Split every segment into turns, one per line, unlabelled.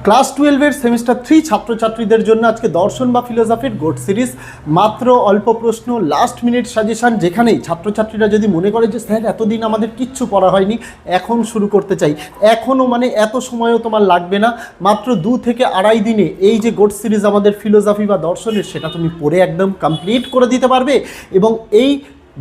Class 12-এর semester 3 ছাত্রছাত্রীদের জন্য আজকে দর্শন বা ফিলোসফির গোট সিরিজ, মাত্র অল্প প্রশ্ন, লাস্ট মিনিট সাজেশান। যেখানেই ছাত্রছাত্রীরা যদি মনে করে যে স্যার এতদিন আমাদের কিচ্ছু পড়া হয়নি, এখন শুরু করতে চাই, এখনও মানে এত সময়ও তোমার লাগবে না, মাত্র 2 থেকে আড়াই দিনে এই যে গোট সিরিজ আমাদের ফিলোসফি বা দর্শনের, সেটা তুমি পড়ে একদম কমপ্লিট করে দিতে পারবে। এবং এই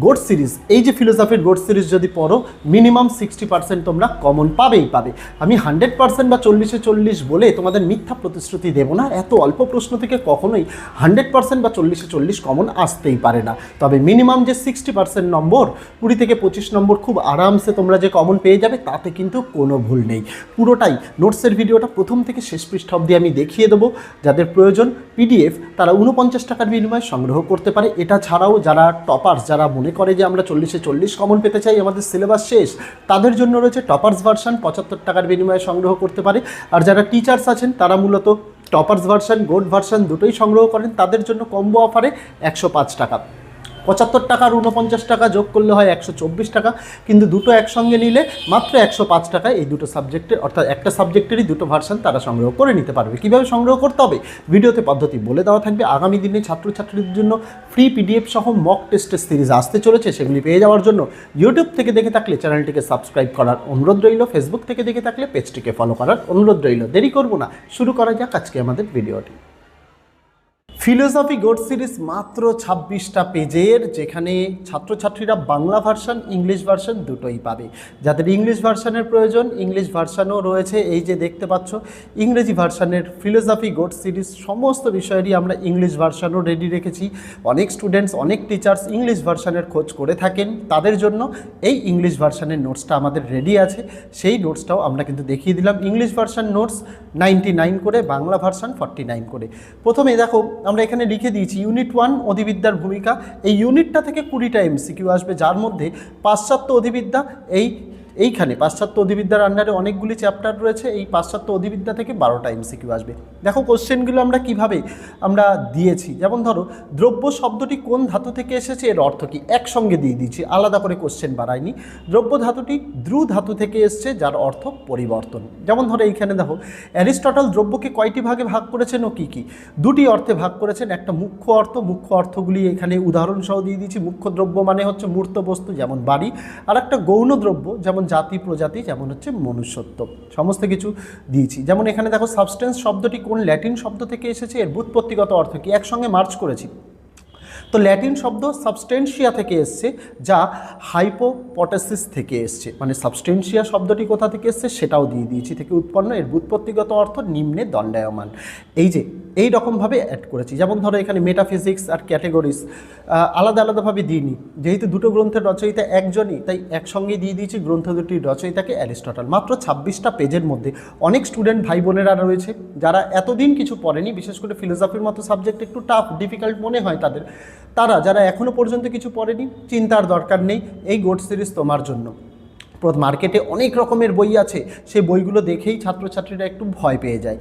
গোট সিরিজ, এই যে ফিলোসফির গোট সিরিজ যদি পড়ো, মিনিমাম 60% তোমরা কমন পাবেই পাবে। আমি 100% বা 40-এ 40 বলে তোমাদের মিথ্যা প্রতিশ্রুতি দেবো না। এত অল্প প্রশ্ন থেকে কখনোই 100% বা 40-এ 40 কমন আসতেই পারে না। তবে মিনিমাম যে 60% নম্বর, 20 থেকে 25 নম্বর খুব আরামসে তোমরা যে কমন পেয়ে যাবে, তাতে কিন্তু কোনো ভুল নেই। পুরোটাই নোটসের ভিডিওটা প্রথম থেকে শেষ পৃষ্ঠা অবধি আমি দেখিয়ে দেবো। যাদের প্রয়োজন PDF, তারা 49 টাকার বিনিময়ে সংগ্রহ করতে পারে। এটা ছাড়াও যারা টপার্স, যারা মনে করে যে আমরা 40-এ 40 কমন পেতে চাই, আমাদের সিলেবাস শেষ, তাদের জন্য রয়েছে টপার্স ভার্সন, 75 টাকার বিনিময়ে সংগ্রহ করতে পারে। আর যারা টিচার্স আছেন, তারা মূলত টপার্স ভার্সন, গোল্ড ভার্সন দুটোই সংগ্রহ করেন। তাদের জন্য কম্বো অফারে 105 টাকা, 75 টাকা আর 49 টাকা যোগ করলে হয় 124 টাকা। কিন্তু দুটো একসঙ্গে নিলে মাত্র 105 টাকায় এই দুটো সাবজেক্টের, অর্থাৎ একটা সাবজেক্টেরই দুটো ভার্সন তারা সংগ্রহ করে নিতে পারবে। কীভাবে সংগ্রহ করতে হবে ভিডিওতে পদ্ধতি বলে দেওয়া থাকবে। আগামী দিনে ছাত্রছাত্রীদের জন্য ফ্রি PDF সহ মক টেস্টের সিরিজ আসতে চলেছে। সেগুলি পেয়ে যাওয়ার জন্য ইউটিউব থেকে দেখে থাকলে চ্যানেলটিকে সাবস্ক্রাইব করার অনুরোধ রইল, ফেসবুক থেকে দেখে থাকলে পেজটিকে ফলো করার অনুরোধ রইল। দেরি করব না, শুরু করা যাক আজকে আমাদের ভিডিওটি। ফিলোসফি গোট সিরিজ মাত্র 26টা পেজের, যেখানে ছাত্রছাত্রীরা বাংলা ভার্সন, ইংলিশ ভার্সন দুটোই পাবে। যাদের ইংলিশ ভার্সনের প্রয়োজন, ইংলিশ ভার্সনও রয়েছে। এই যে দেখতে পাচ্ছ ইংরেজি ভার্সনের ফিলোসফি গোট সিরিজ, সমস্ত বিষয়েরই আমরা ইংলিশ ভার্সনও রেডি রেখেছি। অনেক স্টুডেন্টস, অনেক টিচার্স ইংলিশ ভার্সনের খোঁজ করে থাকেন, তাদের জন্য এই ইংলিশ ভার্সনের নোটসটা আমাদের রেডি আছে। সেই নোটসটাও আমরা কিন্তু দেখিয়ে দিলাম। ইংলিশ ভার্সন নোটস 99 করে, বাংলা ভার্সন 49 করে। প্রথমে দেখো আমরা এখানে লিখে দিয়েছি ইউনিট 1 অধিবিদ্যার ভূমিকা। এই ইউনিটটা থেকে 20টা MCQ আসবে, যার মধ্যে পাশ্চাত্য অধিবিদ্যা, এইখানে পাশ্চাত্য অধিবিদ্যার আন্ডারে অনেকগুলি চ্যাপ্টার রয়েছে। এই পাশ্চাত্য অধিবিদ্যা থেকে 12টা MCQ আসবে। দেখো কোশ্চেনগুলো আমরা কিভাবে আমরা দিয়েছি। যেমন ধরো দ্রব্য শব্দটি কোন ধাতু থেকে এসেছে, এর অর্থ কী, একসঙ্গে দিয়ে দিয়েছি, আলাদা করে কোশ্চেন বাড়ায়নি। দ্রব্য ধাতুটি দ্রু ধাতু থেকে এসছে, যার অর্থ পরিবর্তন। যেমন ধরো এইখানে দেখো অ্যারিস্টটল দ্রব্যকে কয়টি ভাগে ভাগ করেছেন ও কী কী। দুটি অর্থে ভাগ করেছেন। একটা মুখ্য অর্থ, মুখ্য অর্থগুলি এখানে উদাহরণসহ দিয়ে দিয়েছি। মুখ্য দ্রব্য মানে হচ্ছে মূর্ত বস্তু, যেমন বাড়ি। আর একটা গৌণ দ্রব্য, যেমন জাতি প্রজাতি, যেমন হচ্ছে মনুষ্যত্ব। সমস্ত কিছু দিয়েছি। যেমন এখানে দেখো সাবস্টেন্স শব্দটি কোন ল্যাটিন শব্দ থেকে এসেছে, এর ব্যুৎপত্তিগত অর্থ কি, একসঙ্গে মার্চ করেছি। তো ল্যাটিন শব্দ সাবস্টেন্সিয়া থেকে এসছে, যা হাইপোপটাসিস থেকে এসছে। মানে সাবস্টেন্সিয়া শব্দটি কোথা থেকে এসছে সেটাও দিয়ে দিয়েছি, থেকে উৎপন্ন। এর ব্যুৎপত্তিগত অর্থ নিম্নে দণ্ডায়মান। এই যে এই রকমভাবে অ্যাড করেছি। যেমন ধরো এখানে মেটাফিজিক্স আর ক্যাটেগরিজ আলাদা আলাদাভাবে দিইনি, যেহেতু দুটো গ্রন্থের রচয়িতা একজনই, তাই একসঙ্গেই দিয়ে দিয়েছি গ্রন্থ দুটির রচয়িতাকে অ্যারিস্টটল। মাত্র 26টা পেজের মধ্যে অনেক স্টুডেন্ট ভাই বোনেরা রয়েছে যারা এতদিন কিছু পড়েনি, বিশেষ করে ফিলোসফির মতো সাবজেক্ট একটু টাফ, ডিফিকাল্ট মনে হয় তাদের, তারা যারা এখনও পর্যন্ত কিছু পড়েনি, চিন্তার দরকার নেই, এই গোট সিরিজ তোমার জন্য। মার্কেটে অনেক রকমের বই আছে, সেই বইগুলো দেখেই ছাত্রছাত্রীরা একটু ভয় পেয়ে যায়।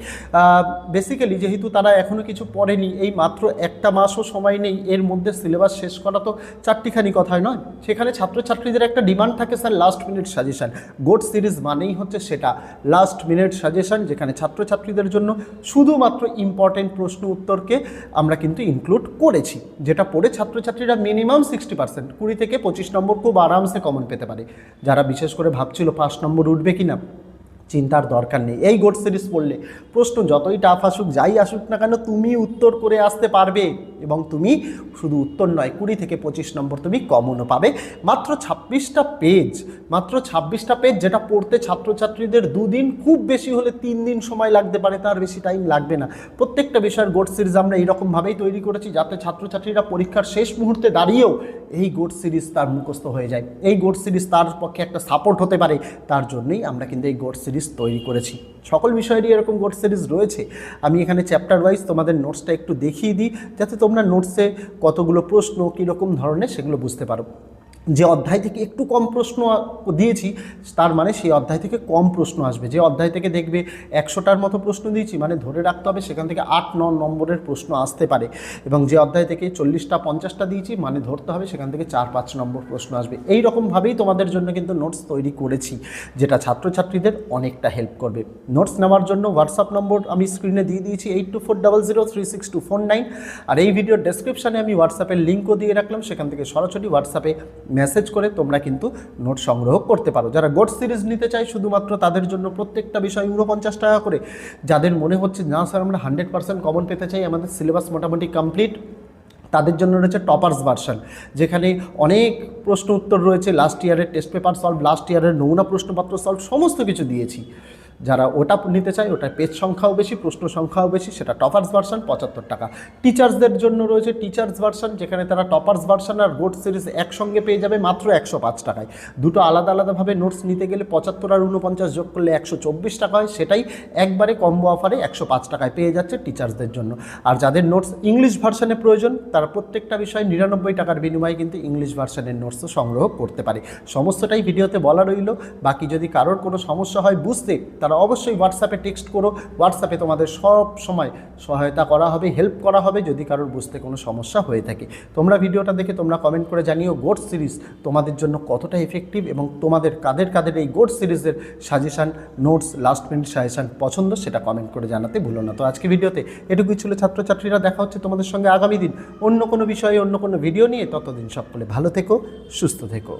বেসিক্যালি যেহেতু তারা এখনও কিছু পড়েনি, এই মাত্র একটা মাসও সময় নেই, এর মধ্যে সিলেবাস শেষ করা তো চারটিখানি কথাই নয়। সেখানে ছাত্রছাত্রীদের একটা ডিমান্ড থাকে, sir last minute suggestion. Goat series মানেই হচ্ছে সেটা, লাস্ট মিনিট সাজেশান, যেখানে ছাত্রছাত্রীদের জন্য শুধুমাত্র ইম্পর্টেন্ট প্রশ্ন উত্তরকে আমরা কিন্তু ইনক্লুড করেছি, যেটা পড়ে ছাত্রছাত্রীরা মিনিমাম 60%, 20 থেকে 25 নম্বর খুব আরামসে কমন পেতে পারে। যারা বিশেষ করে ভাবছিল 5 নম্বর উঠবে কিনা, চিন্তার দরকার নেই। এই গোট সিরিজ পড়লে প্রশ্ন যতই টাফ আসুক, যাই আসুক না কেন, তুমি উত্তর করে আসতে পারবে। এবং তুমি শুধু উত্তর নয়, 20 থেকে 25 নম্বর তুমি কমনও পাবে। মাত্র 26টা পেজ, মাত্র 26টা পেজ, যেটা পড়তে ছাত্রছাত্রীদের 2 দিন, খুব বেশি হলে 3 দিন সময় লাগতে পারে, তার বেশি টাইম লাগবে না। প্রত্যেকটা বিষয়ের গোট সিরিজ আমরা এইরকমভাবেই তৈরি করেছি, যাতে ছাত্রছাত্রীরা পরীক্ষার শেষ মুহূর্তে দাঁড়িয়েও এই গোট সিরিজ তার মুখস্থ হয়ে যায়, এই গোট সিরিজ তার পক্ষে একটা সাপোর্ট হতে পারে। তার জন্যই আমরা কিন্তু এই গোট সিরিজ তৈরি করেছি। সকল বিষয়েরই এরকম গোট সিরিজ রয়েছে। আমি এখানে চ্যাপ্টার ওয়াইজ তোমাদের নোটসটা একটু দেখিয়ে দিই, যাতে তোমরা নোটসে কতগুলো প্রশ্ন, কীরকম ধরনের, সেগুলো বুঝতে পারো। যে অধ্যায় থেকে একটু কম প্রশ্ন দিয়েছি তার মানে সেই অধ্যায় থেকে কম প্রশ্ন আসবে। যে অধ্যায় থেকে দেখবে 100টার মতো প্রশ্ন দিয়েছি মানে ধরে রাখতে হবে সেখান থেকে 8-9 নম্বরের প্রশ্ন আসতে পারে, এবং যে অধ্যায় থেকে 40টা 50টা দিয়েছি মানে ধরতে হবে সেখান থেকে 4-5 নম্বর প্রশ্ন আসবে। এই রকমভাবেই তোমাদের জন্য কিন্তু নোটস তৈরি করেছি, যেটা ছাত্রছাত্রীদের অনেকটা হেল্প করবে। নোটস নেওয়ার জন্য হোয়াটসঅ্যাপ নম্বর আমি স্ক্রিনে দিয়ে দিয়েছি 8240036249, আর এই ভিডিওর ডেসক্রিপশানে আমি হোয়াটসঅ্যাপের লিঙ্কও দিয়ে রাখলাম, সেখান থেকে সরাসরি হোয়াটসঅ্যাপে মেসেজ করে তোমরা কিন্তু নোট সংগ্রহ করতে পারো। যারা গোট সিরিজ নিতে চাই শুধুমাত্র তাদের জন্য প্রত্যেকটা বিষয় 49 টাকা করে। যাদের মনে হচ্ছে না স্যার আমরা 100% কমন পেতে চাই, আমাদের সিলেবাস মোটামুটি কমপ্লিট, তাদের জন্য রয়েছে টপার্স ভার্সন, যেখানে অনেক প্রশ্ন উত্তর রয়েছে, লাস্ট ইয়ারের টেস্ট পেপার সলভ, লাস্ট ইয়ারের নমুনা প্রশ্নপত্র সলভ, সমস্ত কিছু দিয়েছি। যারা ওটা নিতে চায় ওটার পেজ সংখ্যাও বেশি, প্রশ্ন সংখ্যাও বেশি, সেটা টপার্স ভার্সন 75 টাকা। টিচার্সদের জন্য রয়েছে টিচার্স ভার্সন, যেখানে তারা টপার্স ভার্সন আর গোট সিরিজ একসঙ্গে পেয়ে যাবে মাত্র 105 টাকায়। দুটো আলাদা আলাদাভাবে নোটস নিতে গেলে 75 আর 49 যোগ করলে 124 টাকা হয়, সেটাই একবারে কম্বো অফারে 105 টাকায় পেয়ে যাচ্ছে টিচার্সদের জন্য। আর যাদের নোটস ইংলিশ ভার্সনে প্রয়োজন তারা প্রত্যেকটা বিষয় 99 টাকার বিনিময়ে কিন্তু ইংলিশ ভার্সনের নোটসও সংগ্রহ করতে পারে। সমস্তটাই ভিডিওতে বলা রইল। বাকি যদি কারোর কোনো সমস্যা হয় বুঝতে, তারা অবশ্যই হোয়াটসঅ্যাপে টেক্সট করো, হোয়াটসঅ্যাপে তোমাদের সব সময় সহায়তা করা হবে, হেল্প করা হবে যদি কারোর বুঝতে কোনো সমস্যা হয়ে থাকে। তোমরা ভিডিওটা দেখে তোমরা কমেন্ট করে জানিও গোট সিরিজ তোমাদের জন্য কতটা এফেক্টিভ, এবং তোমাদের কাদের কাদের এই গোট সিরিজের suggestion, notes, last minute suggestion পছন্দ সেটা কমেন্ট করে জানাতে ভুলো না। তো আজকে ভিডিওতে এটুকুই ছিল ছাত্রছাত্রীরা, দেখা হচ্ছে তোমাদের সঙ্গে আগামী দিন অন্য কোনো বিষয়ে অন্য কোনো ভিডিও নিয়ে। ততদিন সকলে ভালো থেকো, সুস্থ থেকো।